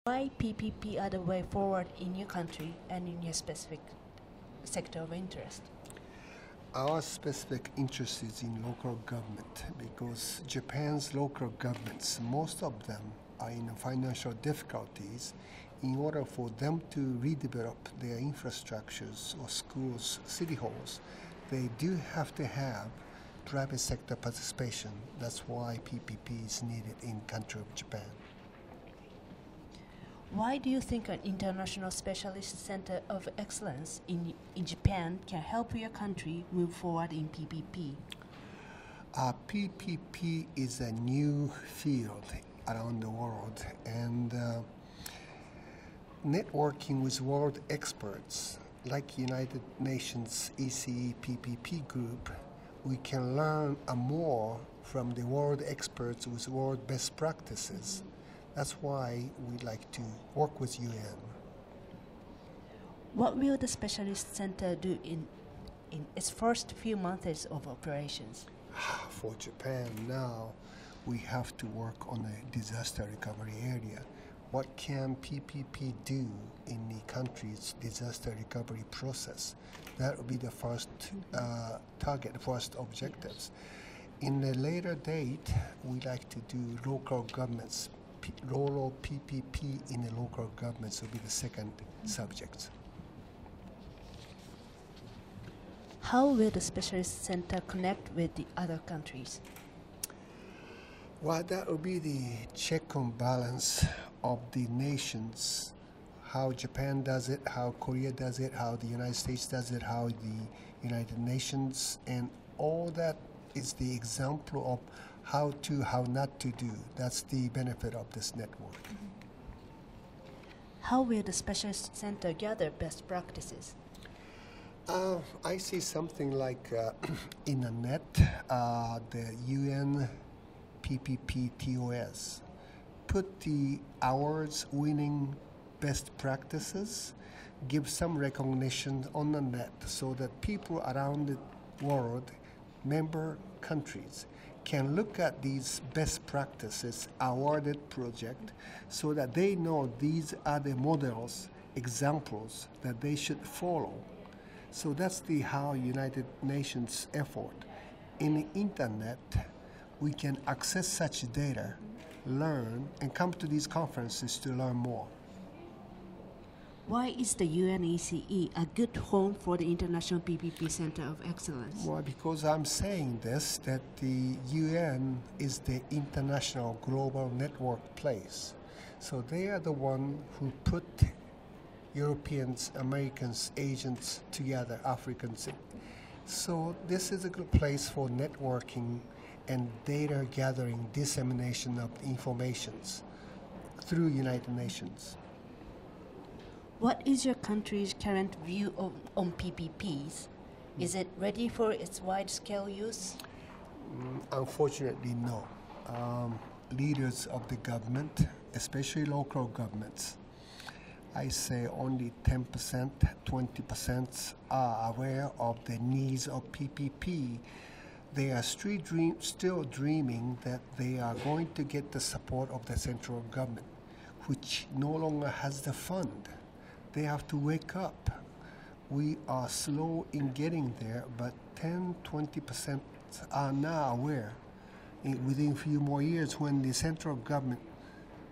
Why PPP are the way forward in your country and in your specific sector of interest? Our specific interest is in local government because Japan's local governments, most of them are in financial difficulties. In order for them to redevelop their infrastructures or schools, city halls, they do have to have private sector participation. That's why PPP is needed in the country of Japan. Why do you think an international specialist center of excellence in Japan can help your country move forward in PPP? PPP is a new field around the world, and networking with world experts like United Nations ECE PPP group, we can learn more from the world experts with world best practices. That's why we like to work with UN. What will the specialist center do in its first few months of operations? For Japan now, we have to work on a disaster recovery area. What can PPP do in the country's disaster recovery process? That will be the first target, first objectives. In a later date, we like to do local governments. Role of PPP in the local governments will be the second subject. How will the specialist center connect with the other countries? Well, that will be the check and balance of the nations, how Japan does it, how Korea does it, how the United States does it, how the United Nations, and all that is the example of how to, how not to do. That's the benefit of this network. How will the specialist center gather best practices? I see something like in the net, the UN PPP TOS. Put the awards winning best practices, give some recognition on the net so that people around the world, member countries, can look at these best practices awarded project so that they know these are the models, examples that they should follow. So that's the how United Nations effort. In the internet, we can access such data, learn, and come to these conferences to learn more. Why is the UNECE a good home for the International PPP Center of Excellence? Well, because I'm saying this, that the UN is the international global network place. So they are the one who put Europeans, Americans, Asians together, Africans. So this is a good place for networking and data gathering, dissemination of informations through United Nations. What is your country's current view on PPPs? Is it ready for its wide-scale use? Unfortunately, no. Leaders of the government, especially local governments, I say only 10%, 20% are aware of the needs of PPP. They are still dreaming that they are going to get the support of the central government, which no longer has the fund. They have to wake up. We are slow in getting there, but 10-20% are now aware. Within a few more years, when the central government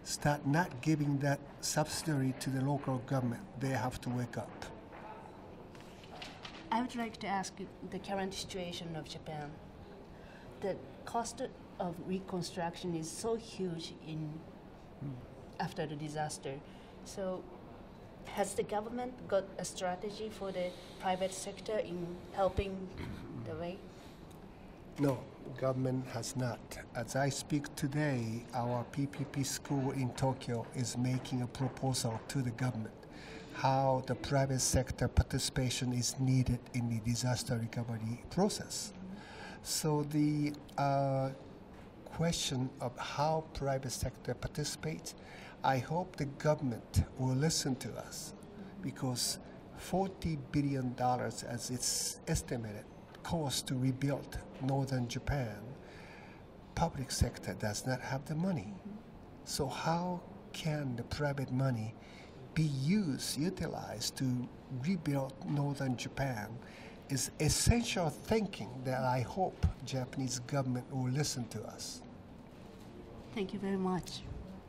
start not giving that subsidy to the local government, they have to wake up. I would like to ask you the current situation of Japan. The cost of reconstruction is so huge after the disaster. So has the government got a strategy for the private sector in helping the way? No, government has not. As I speak today, our PPP school in Tokyo is making a proposal to the government how the private sector participation is needed in the disaster recovery process. So the question of how private sector participates, I hope the government will listen to us, because $40 billion as it's estimated cost to rebuild northern Japan, public sector does not have the money. So how can the private money be utilized to rebuild northern Japan is essential thinking that I hope Japanese government will listen to us. Thank you very much.